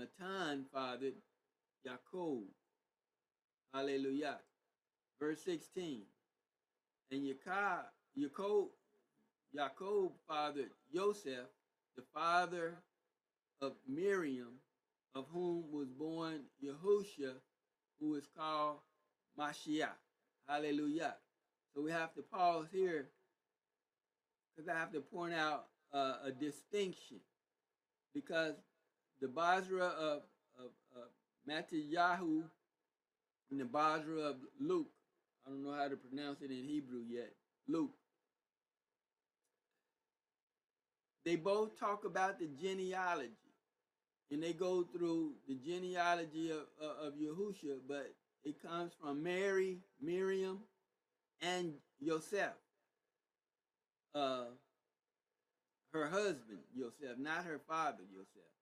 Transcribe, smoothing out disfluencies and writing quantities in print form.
Matan fathered Yaakov. Hallelujah. Verse 16. And Yaakov fathered Yoceph, the father of Miryam, of whom was born Yahusha, who is called Mashiach. Hallelujah. So we have to pause here because I have to point out a distinction, because the Besorah of Mattithyahu and the Besorah of Luke, I don't know how to pronounce it in Hebrew yet, Luke, they both talk about the genealogy, and they go through the genealogy of Yahusha, but it comes from Mary, Miryam, and Yoceph, her husband Yoceph, not her father Yoceph.